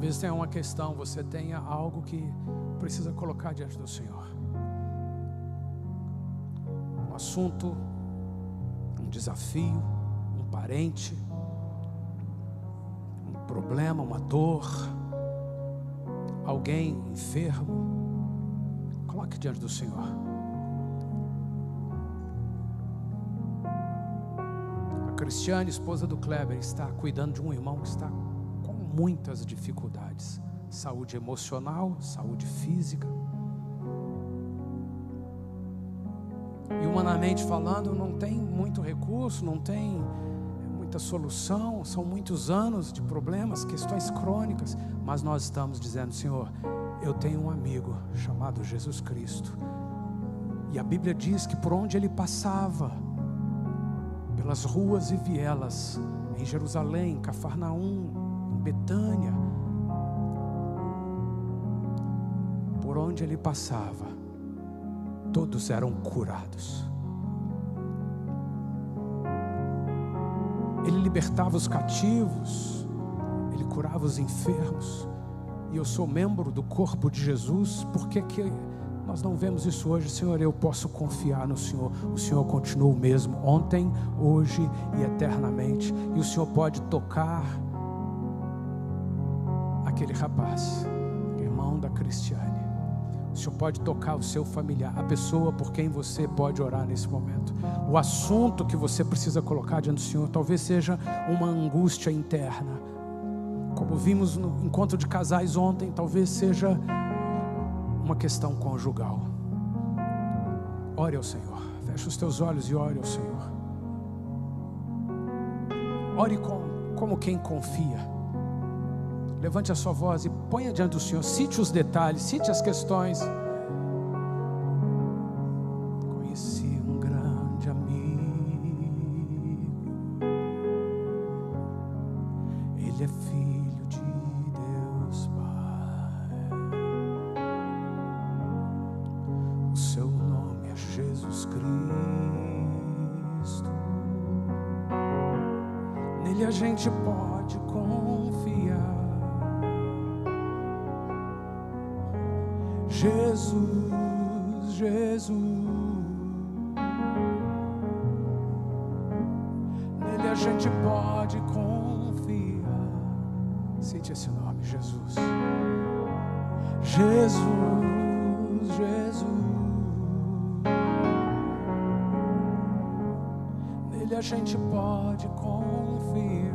Talvez tenha uma questão, você tenha algo que precisa colocar diante do Senhor. Um assunto, um desafio, um parente, um problema, uma dor, alguém enfermo. Coloque diante do Senhor. A Cristiane, esposa do Kleber, está cuidando de um irmão que está com muitas dificuldades. Saúde emocional, saúde física. E humanamente falando, não tem muito recurso, não tem muita solução. São muitos anos de problemas, questões crônicas. Mas nós estamos dizendo: Senhor, eu tenho um amigo chamado Jesus Cristo. E a Bíblia diz que por onde ele passava, pelas ruas e vielas, em Jerusalém, Cafarnaum, em Betânia, por onde ele passava, todos eram curados. Ele libertava os cativos, ele curava os enfermos. E eu sou membro do corpo de Jesus. Por que nós não vemos isso hoje? Senhor, eu posso confiar no Senhor. O Senhor continua o mesmo, ontem, hoje e eternamente. E o Senhor pode tocar aquele rapaz, irmão da Cristiane. O Senhor pode tocar o seu familiar, a pessoa por quem você pode orar nesse momento. O assunto que você precisa colocar diante do Senhor talvez seja uma angústia interna. Como vimos no encontro de casais ontem, talvez seja uma questão conjugal. Ore ao Senhor. Feche os teus olhos e ore ao Senhor. Ore como quem confia. Levante a sua voz e ponha diante do Senhor. Cite os detalhes, cite as questões. Conheci um grande amigo. Ele é filho de Deus Pai. O seu nome é Jesus Cristo. Nele a gente pode confiar. Jesus, Jesus, nele a gente pode confiar. Cite esse nome, Jesus. Jesus, Jesus, nele a gente pode confiar.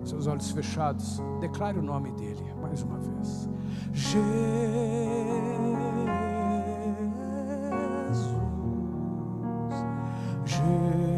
Seus olhos fechados, declare o nome dele mais uma vez. Jesus, Jesus, Jesus,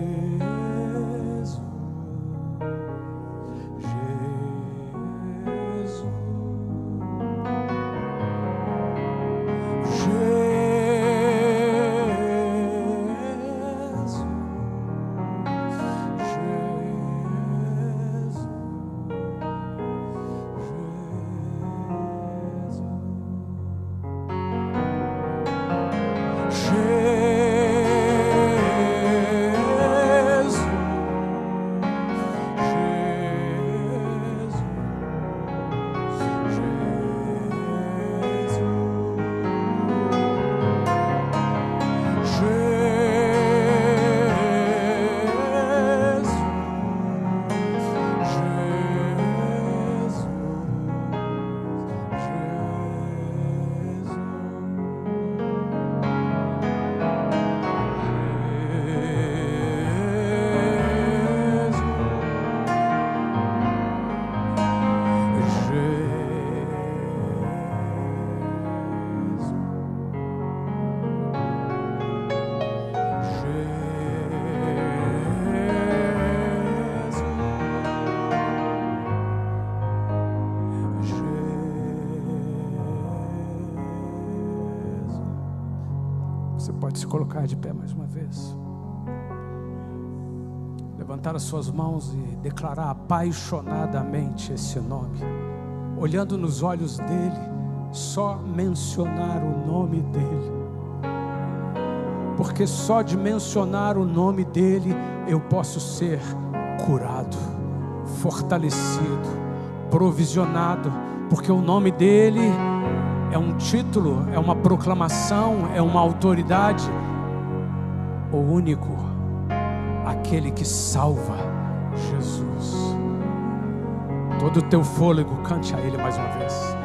Você pode se colocar de pé mais uma vez. Levantar as suas mãos e declarar apaixonadamente esse nome. Olhando nos olhos dele, só mencionar o nome dele. Porque só de mencionar o nome dele eu posso ser curado, fortalecido, provisionado, porque o nome dele é um título, é uma proclamação, é uma autoridade. O único, aquele que salva, Jesus. Todo o teu fôlego, cante a ele mais uma vez.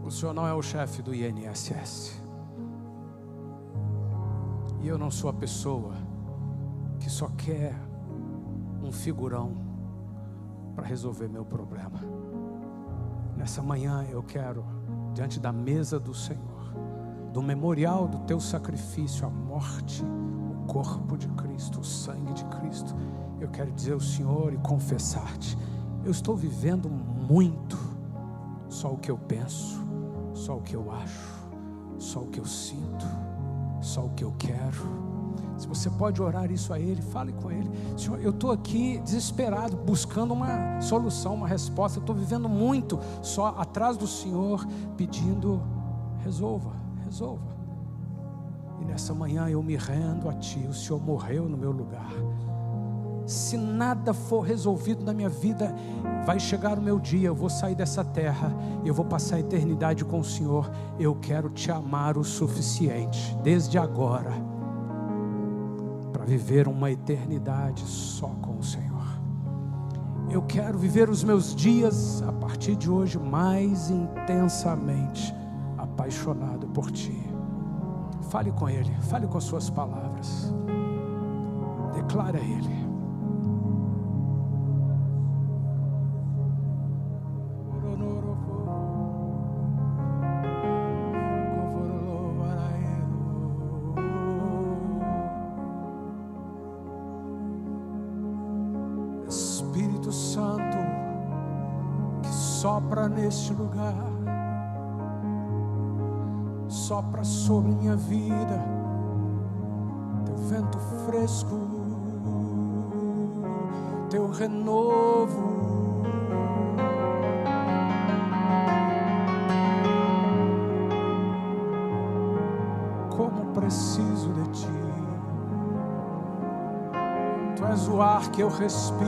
O senhor não é o chefe do INSS. E eu não sou a pessoa que só quer um figurão para resolver meu problema. Nessa manhã eu quero, diante da mesa do Senhor, do memorial do teu sacrifício, a morte, o corpo de Cristo, o sangue de Cristo, eu quero dizer ao Senhor e confessar-te: eu estou vivendo muito só o que eu penso, só o que eu acho, só o que eu sinto, só o que eu quero. Se você pode orar isso a Ele, fale com Ele: Senhor, eu estou aqui desesperado, buscando uma solução, uma resposta. Eu estou vivendo muito só atrás do Senhor, pedindo: resolva, resolva. E nessa manhã eu me rendo a Ti. O Senhor morreu no meu lugar. Se nada for resolvido na minha vida, vai chegar o meu dia, eu vou sair dessa terra, eu vou passar a eternidade com o Senhor. Eu quero Te amar o suficiente, desde agora, para viver uma eternidade só com o Senhor. Eu quero viver os meus dias, a partir de hoje, mais intensamente apaixonado por Ti. Fale com Ele, fale com as suas palavras, declare a Ele. Espírito Santo, que sopra neste lugar, sopra sobre minha vida, teu vento fresco, teu renovo. Como preciso de Ti. Tu és o ar que eu respiro,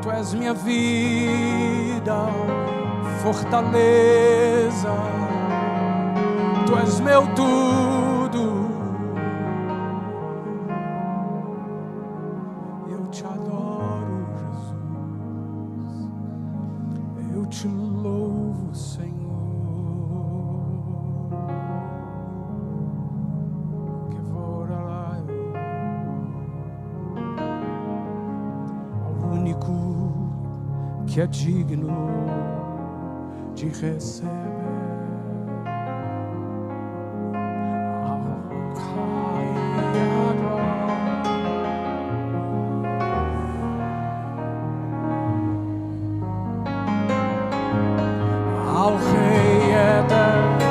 Tu és minha vida, fortaleza, Tu és meu tudo. Eu Te adoro, Jesus, eu Te louvo, Senhor. que é digno de receber a honra e a glória. Ao Rei eterno,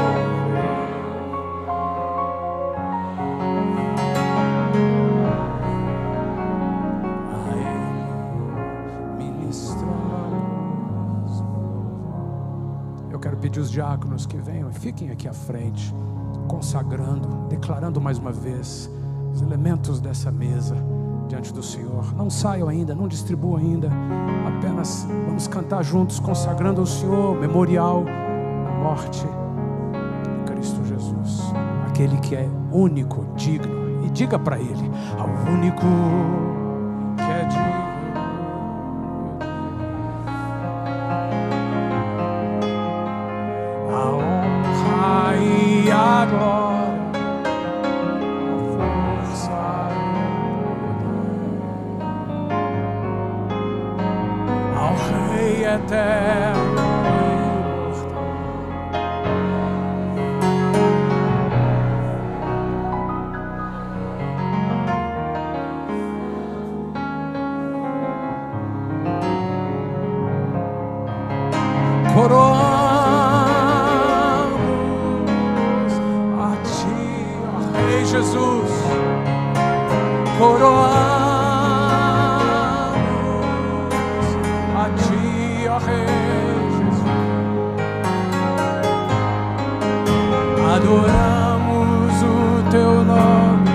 pedir os diáconos que venham e fiquem aqui à frente, consagrando, declarando mais uma vez os elementos dessa mesa diante do Senhor. Não saiam ainda, não distribuam ainda, apenas vamos cantar juntos, consagrando ao Senhor, memorial da morte de Cristo Jesus, aquele que é único, digno. E diga para Ele: ao único que é digno. A glória, a força e ao Rei eterno e imortal. Coroa Jesus, coroamos a Ti, ó Rei Jesus. Adoramos o Teu nome,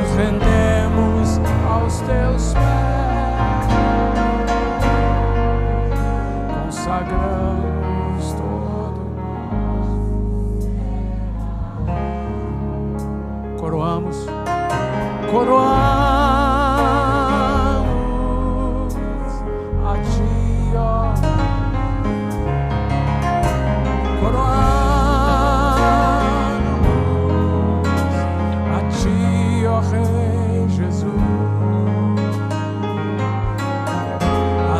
nos rendemos aos Teus pés, consagramos todo. Coroamos, coroamos a Ti, ó. Coroamos a Ti, ó Rei Jesus.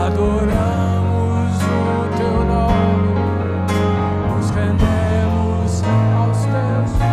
Adoramos o Teu nome, nos rendemos aos Teus pés.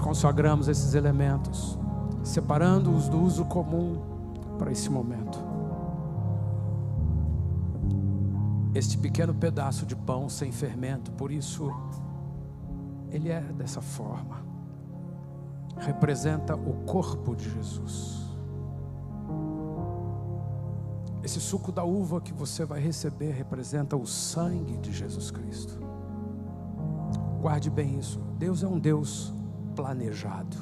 Consagramos esses elementos, separando-os do uso comum para esse momento. Este pequeno pedaço de pão sem fermento, por isso ele é dessa forma, representa o corpo de Jesus. Esse suco da uva que você vai receber representa o sangue de Jesus Cristo. Guarde bem isso. Deus é um Deus planejado,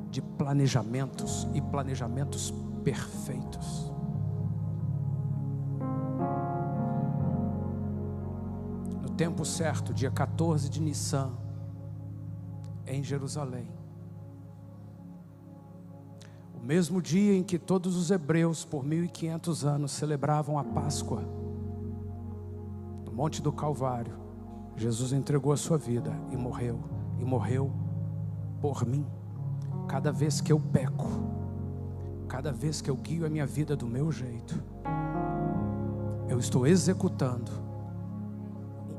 de planejamentos e planejamentos perfeitos. No tempo certo, dia 14 de Nissan, em Jerusalém, o mesmo dia em que todos os hebreus por 1500 anos celebravam a Páscoa, no Monte do Calvário, Jesus entregou a sua vida e morreu por mim. Cada vez que eu peco, cada vez que eu guio a minha vida do meu jeito, eu estou executando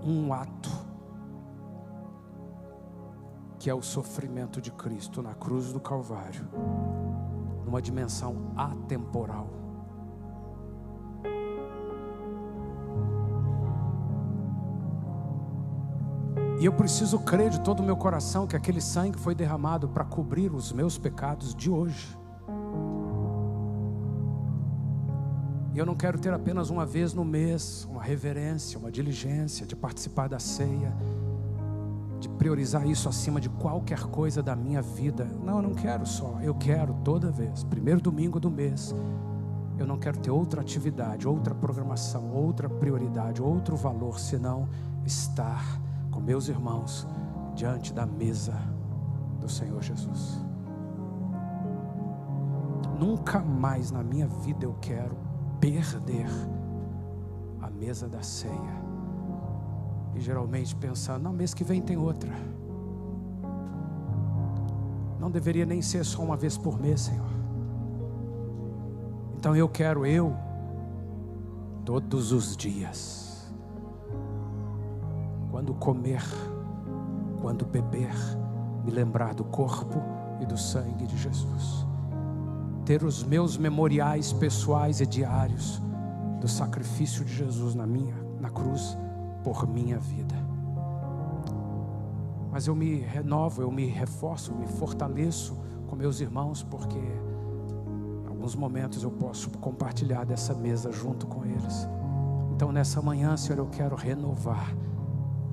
um ato que é o sofrimento de Cristo na cruz do Calvário, numa dimensão atemporal. E eu preciso crer de todo o meu coração que aquele sangue foi derramado para cobrir os meus pecados de hoje. E eu não quero ter apenas uma vez no mês uma reverência, uma diligência de participar da ceia, de priorizar isso acima de qualquer coisa da minha vida. Não, eu não quero só, eu quero toda vez, primeiro domingo do mês, eu não quero ter outra atividade, outra programação, outra prioridade, outro valor, senão estar com meus irmãos diante da mesa do do Senhor Jesus. Nunca mais na minha vida eu quero perder a mesa da ceia. E geralmente pensando, não, mês que vem tem outra. Não deveria nem ser só uma vez por mês, Senhor. Então eu quero todos os dias, quando comer, quando beber, me lembrar do corpo e do sangue de Jesus. Ter os meus memoriais pessoais e diários do sacrifício de Jesus na cruz por minha vida. Mas eu me renovo, eu me reforço, eu me fortaleço com meus irmãos, porque em alguns momentos eu posso compartilhar dessa mesa junto com eles. Então nessa manhã, Senhor, eu quero renovar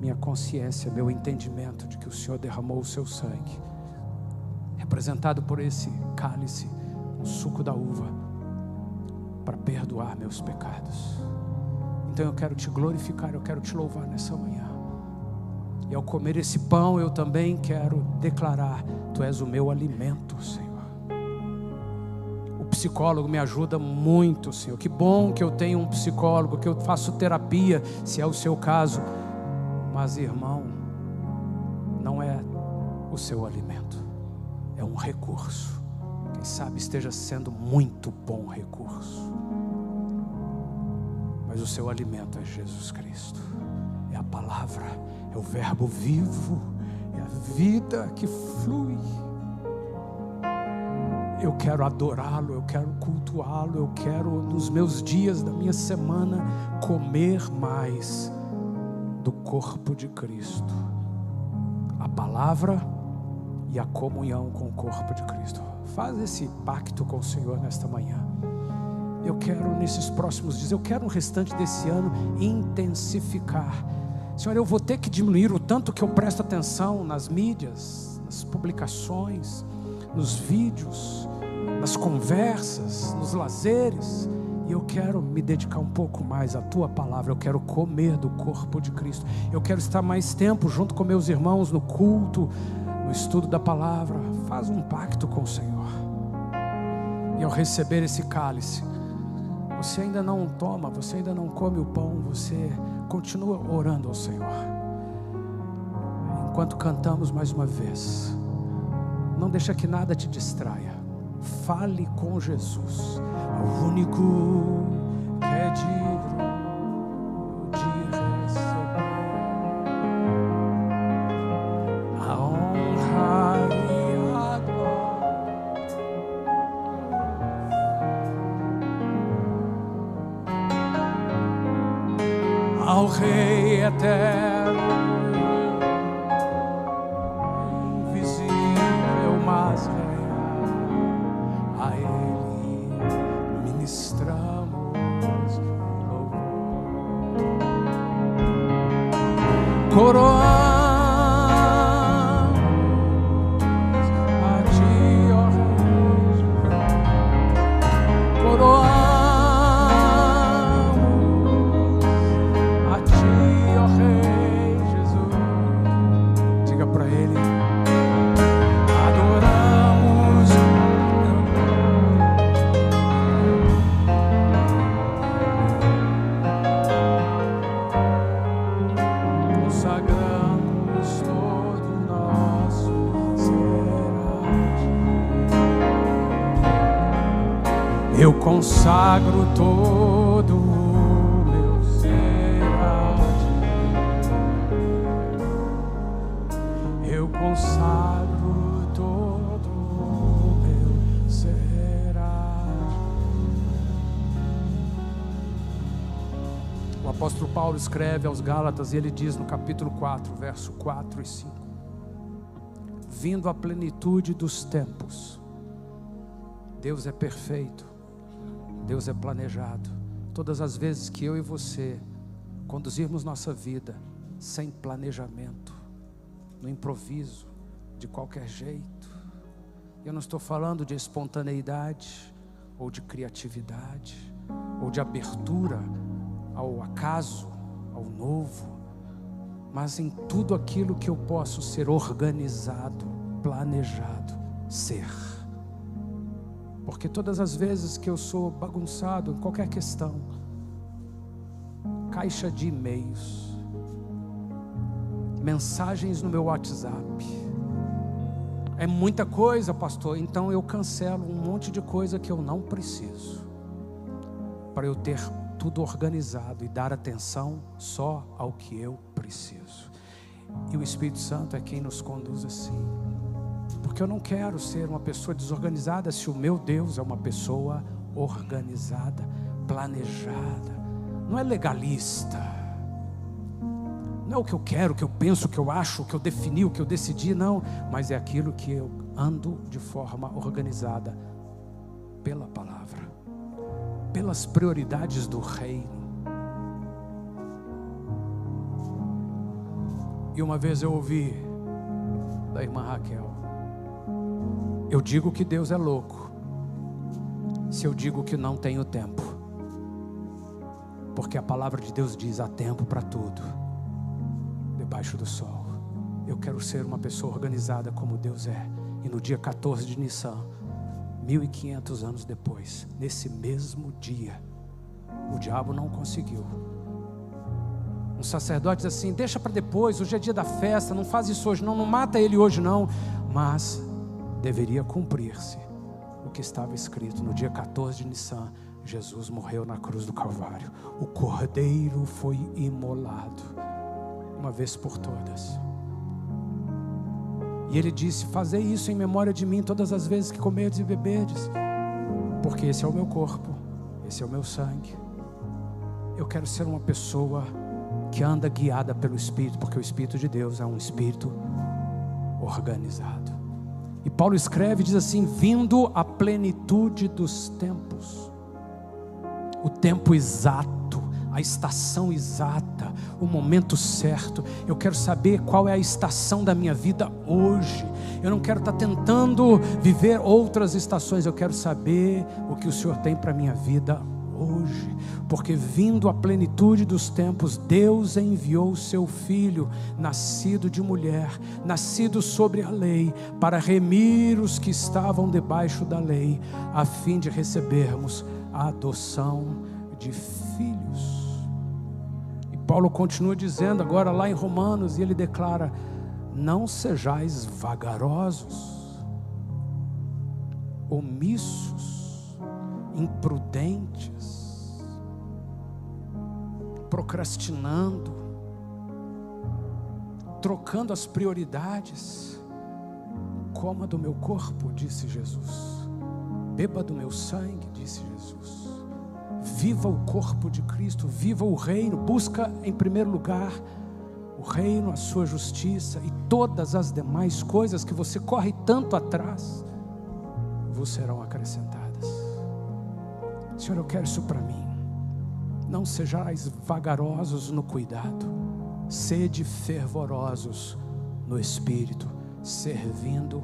minha consciência, meu entendimento de que o Senhor derramou o seu sangue, representado por esse cálice, o suco da uva, para perdoar meus pecados. Então eu quero te glorificar, eu quero te louvar nessa manhã. E ao comer esse pão eu também quero declarar: Tu és o meu alimento, Senhor. O psicólogo me ajuda muito, Senhor. Que bom que eu tenho um psicólogo, que eu faço terapia, se é o seu caso. Mas, irmão, não é o seu alimento, é um recurso. Quem sabe esteja sendo muito bom recurso, mas o seu alimento é Jesus Cristo, é a palavra, é o verbo vivo, é a vida que flui. Eu quero adorá-lo, eu quero cultuá-lo, eu quero nos meus dias da minha semana comer mais do corpo de Cristo, a palavra e a comunhão com o corpo de Cristo. Faz esse pacto com o Senhor nesta manhã. Eu quero nesses próximos dias, eu quero no restante desse ano intensificar. Senhor, eu vou ter que diminuir o tanto que eu presto atenção nas mídias, nas publicações, nos vídeos, nas conversas, nos lazeres. E eu quero me dedicar um pouco mais à Tua palavra. Eu quero comer do corpo de Cristo. Eu quero estar mais tempo junto com meus irmãos no culto, no estudo da palavra. Faz um pacto com o Senhor. E ao receber esse cálice, você ainda não toma, você ainda não come o pão, você continua orando ao Senhor. Enquanto cantamos mais uma vez, não deixa que nada te distraia. Fale com Jesus, o único que é digno de receber a honra e a glória. Ao Rei eterno, invisível, mas a Ele ministramos louvor. Coroamos a Ti, ó Rei. Coroamos a Ti, ó Rei Jesus. Diga para Ele: adoramos. Consagramos todo nosso ser a Ti. Eu consagro todo o meu ser a Ti. Eu consagro todo o meu ser a Ti. O apóstolo Paulo escreve aos Gálatas e ele diz no capítulo 4, verso 4 e 5: vindo à plenitude dos tempos, Deus é perfeito, Deus é planejado. Todas as vezes que eu e você conduzirmos nossa vida sem planejamento, no improviso, de qualquer jeito, eu não estou falando de espontaneidade, ou de criatividade, ou de abertura ao acaso, ao novo, mas em tudo aquilo que eu posso ser organizado planejado ser. Porque todas as vezes que eu sou bagunçado em qualquer questão, caixa de e-mails, mensagens no meu WhatsApp, é muita coisa, pastor, então eu cancelo um monte de coisa que eu não preciso, para eu ter tudo organizado e dar atenção só ao que eu preciso. E o Espírito Santo é quem nos conduz assim, porque eu não quero ser uma pessoa desorganizada se o meu Deus é uma pessoa organizada, planejada. Não é legalista, não é o que eu quero, o que eu penso, o que eu acho, o que eu defini, o que eu decidi, não, mas é aquilo que eu ando de forma organizada pela palavra, pelas prioridades do reino. E uma vez eu ouvi da irmã Raquel: eu digo que Deus é louco se eu digo que não tenho tempo, porque a palavra de Deus diz: há tempo para tudo debaixo do sol. Eu quero ser uma pessoa organizada como Deus é. E no dia 14 de Nissan, 1500 anos depois, nesse mesmo dia, o diabo não conseguiu. Um sacerdote diz assim: deixa para depois, hoje é dia da festa, não faz isso hoje não, não mata ele hoje não. Mas deveria cumprir-se o que estava escrito no dia 14 de Nissan. Jesus morreu na cruz do Calvário, o cordeiro foi imolado uma vez por todas. E ele disse: fazei isso em memória de mim todas as vezes que comerdes e beberdes, porque esse é o meu corpo, esse é o meu sangue. Eu quero ser uma pessoa que anda guiada pelo Espírito, porque o Espírito de Deus é um Espírito organizado. E Paulo escreve e diz assim: vindo a plenitude dos tempos, o tempo exato, a estação exata, o momento certo. Eu quero saber qual é a estação da minha vida hoje. Eu não quero estar tentando viver outras estações. Eu quero saber o que o Senhor tem para a minha vida hoje. Porque vindo a plenitude dos tempos, Deus enviou o seu Filho, nascido de mulher, nascido sobre a lei, para remir os que estavam debaixo da lei, a fim de recebermos a adoção de filhos. E Paulo continua dizendo agora lá em Romanos, e ele declara: não sejais vagarosos, omissos, imprudentes, procrastinando, trocando as prioridades. Coma do meu corpo, disse Jesus, beba do meu sangue, disse Jesus. Viva o corpo de Cristo, viva o reino. Busca em primeiro lugar o reino, a sua justiça, e todas as demais coisas que você corre tanto atrás vos serão acrescentadas. Senhor, eu quero isso para mim. Não sejais vagarosos no cuidado, sede fervorosos no Espírito, servindo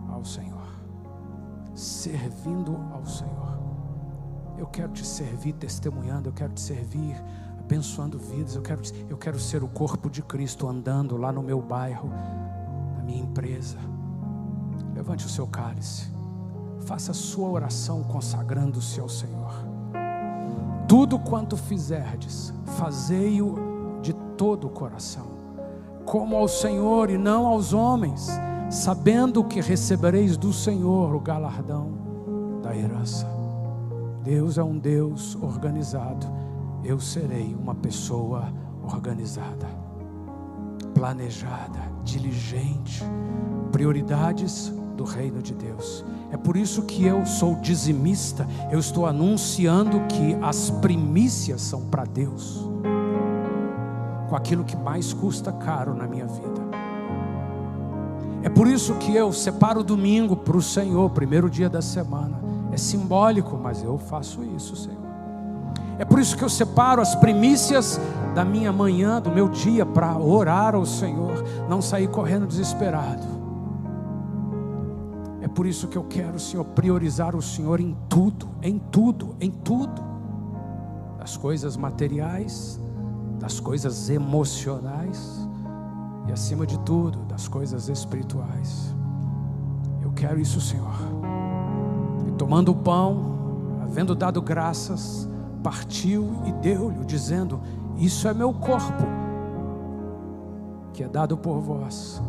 ao Senhor. Servindo ao Senhor. Eu quero te servir testemunhando, eu quero te servir abençoando vidas. Eu quero ser o corpo de Cristo andando lá no meu bairro, na minha empresa. Levante o seu cálice, faça a sua oração consagrando-se ao Senhor. Tudo quanto fizerdes, fazei-o de todo o coração, como ao Senhor e não aos homens, sabendo que recebereis do Senhor o galardão da herança. Deus é um Deus organizado. Eu serei uma pessoa organizada, planejada, diligente, prioridades do reino de Deus. É por isso que eu sou dizimista. Eu estou anunciando que as primícias são para Deus, com aquilo que mais custa caro na minha vida. É por isso que eu separo o domingo para o Senhor, primeiro dia da semana. É simbólico, mas eu faço isso, Senhor. É por isso que eu separo as primícias da minha manhã, do meu dia, para orar ao Senhor, não sair correndo desesperado. É por isso que eu quero, Senhor, priorizar o Senhor em tudo, em tudo, em tudo. Das coisas materiais, das coisas emocionais e, acima de tudo, das coisas espirituais. quero isso, Senhor. E tomando o pão, havendo dado graças, partiu e deu-lhe, dizendo: isso é meu corpo, que é dado por vós.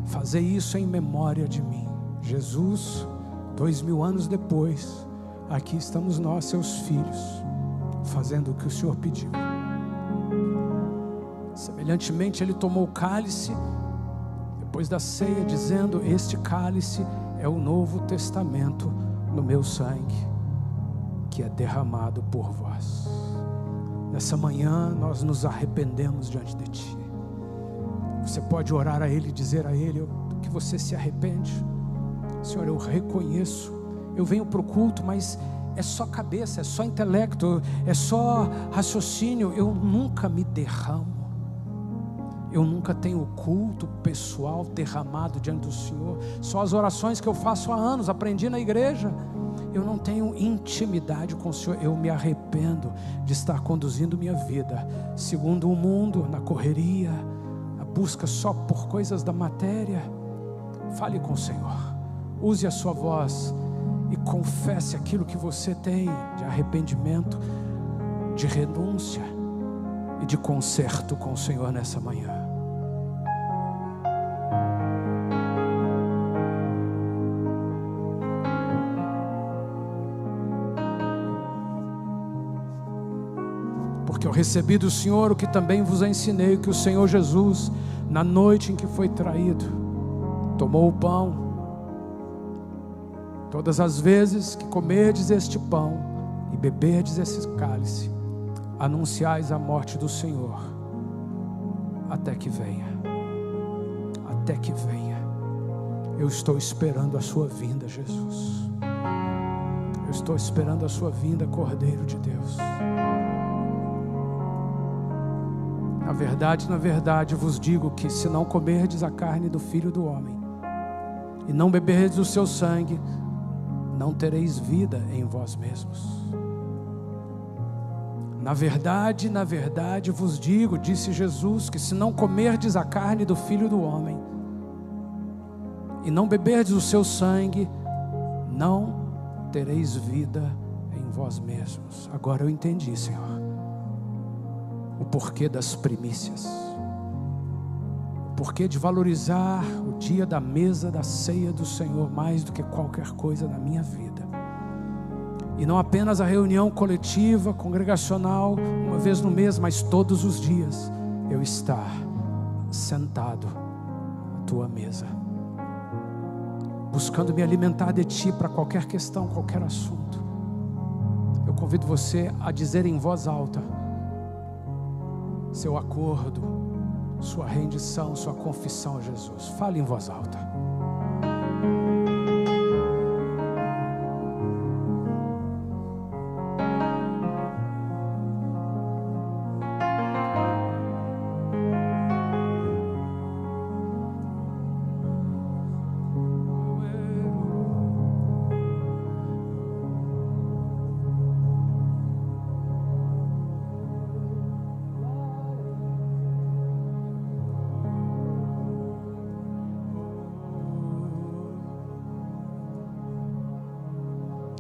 Fazei isso em memória de mim. Jesus, 2000 anos depois, aqui estamos nós, seus filhos, fazendo o que o Senhor pediu. Semelhantemente, Ele tomou o cálice depois da ceia, dizendo: este cálice é o novo testamento no meu sangue, que é derramado por vós. Nessa manhã nós nos arrependemos diante de Ti. Você pode orar a Ele e dizer a Ele que você se arrepende. Senhor, eu reconheço, eu venho para o culto, mas é só cabeça, é só intelecto, é só raciocínio, eu nunca me derramo. Eu nunca tenho culto pessoal derramado diante do Senhor. Só as orações que eu faço há anos, aprendi na igreja. Eu não tenho intimidade com o Senhor. Eu me arrependo de estar conduzindo minha vida segundo o mundo, na correria, a busca só por coisas da matéria. Fale com o Senhor, use a sua voz e confesse aquilo que você tem de arrependimento, de renúncia e de conserto com o Senhor nessa manhã. Porque eu recebi do Senhor o que também vos ensinei, que o Senhor Jesus, na noite em que foi traído, tomou o pão. Todas as vezes que comerdes este pão e beberdes esse cálice, anunciais a morte do Senhor, até que venha. Até que venha. Eu estou esperando a sua vinda, Jesus. Eu estou esperando a sua vinda, Cordeiro de Deus. Na verdade vos digo que se não comerdes a carne do Filho do Homem e não beberdes o seu sangue, não tereis vida em vós mesmos. Na verdade vos digo, disse Jesus, que se não comerdes a carne do Filho do Homem e não beberdes o seu sangue, não tereis vida em vós mesmos. Agora eu entendi, Senhor, o porquê das primícias, o porquê de valorizar o dia da mesa da ceia do Senhor mais do que qualquer coisa na minha vida. E não apenas a reunião coletiva, congregacional, uma vez no mês, mas todos os dias eu estar sentado à tua mesa, buscando me alimentar de Ti para qualquer questão, qualquer assunto. Eu convido você a dizer em voz alta seu acordo, sua rendição, sua confissão a Jesus. Fale em voz alta.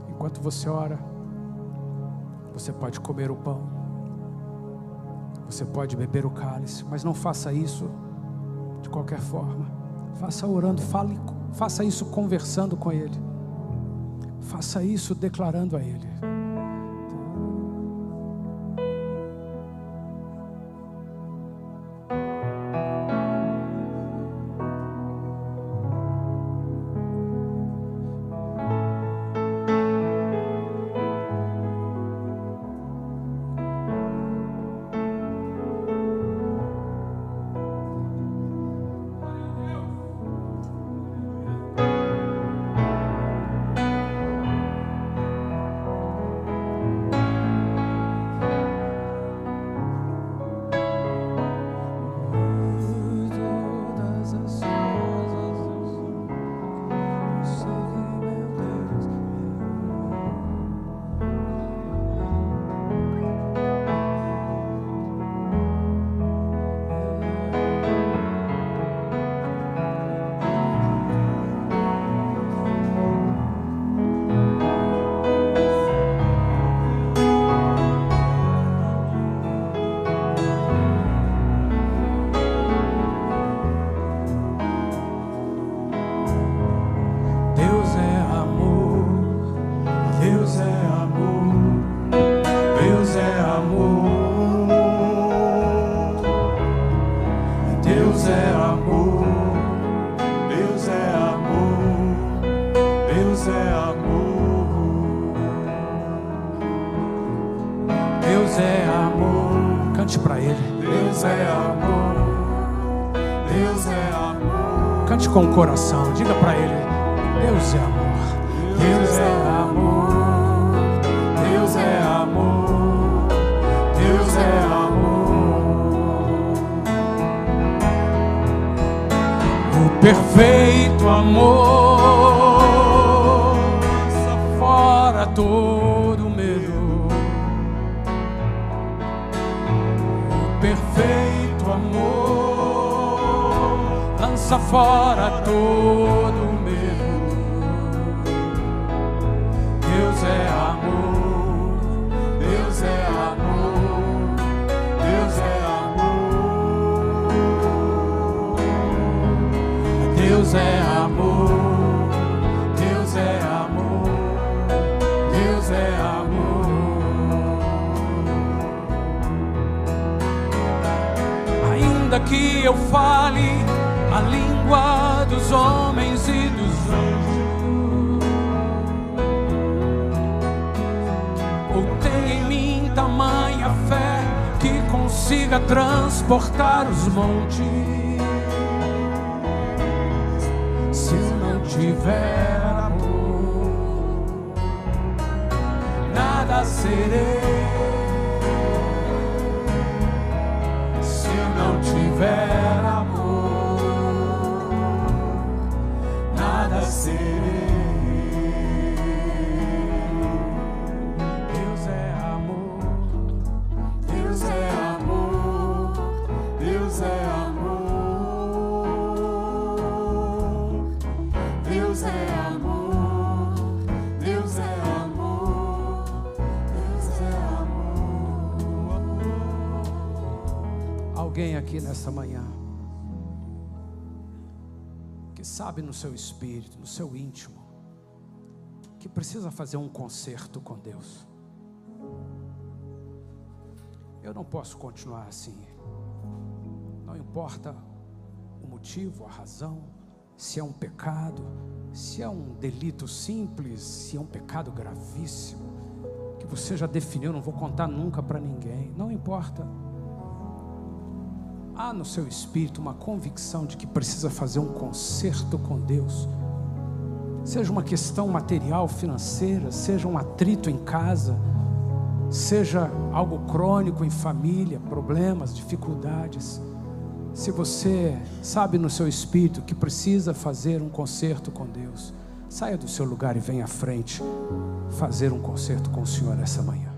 Enquanto você ora, você pode comer o pão, você pode beber o cálice, mas não faça isso de qualquer forma. Faça orando, faça isso conversando com Ele, faça isso declarando a Ele. Cante para Ele. Deus é amor, Deus é amor. Cante com o coração, diga para Ele: Deus é amor. Deus é amor, Deus é amor, Deus é amor. O perfeito amor lança fora todo medo. O perfeito amor lança fora todo medo. Deus é amor, Deus é amor, Deus é amor. Deus é amor, Deus é amor, Deus é amor. ainda que eu fale a língua dos homens e dos anjos, ou tenha em mim tamanha fé que consiga transportar os montes, se eu não tiver amor, nada serei. Se eu não tiver amor, nada serei. Deus é amor, Deus é amor, Deus é amor. Deus é amor, Deus é amor, Deus é amor. alguém aqui nessa manhã que sabe no seu espírito, no seu íntimo, que precisa fazer um concerto com Deus. Eu não posso continuar assim. Não importa o motivo, a razão, se é um pecado, se é um delito simples, se é um pecado gravíssimo, que você já definiu, não vou contar nunca para ninguém, não importa. Há no seu espírito uma convicção de que precisa fazer um concerto com Deus. Seja uma questão material, financeira, seja um atrito em casa, seja algo crônico em família, problemas, dificuldades. Se você sabe no seu espírito que precisa fazer um concerto com Deus, saia do seu lugar e venha à frente fazer um concerto com o Senhor essa manhã.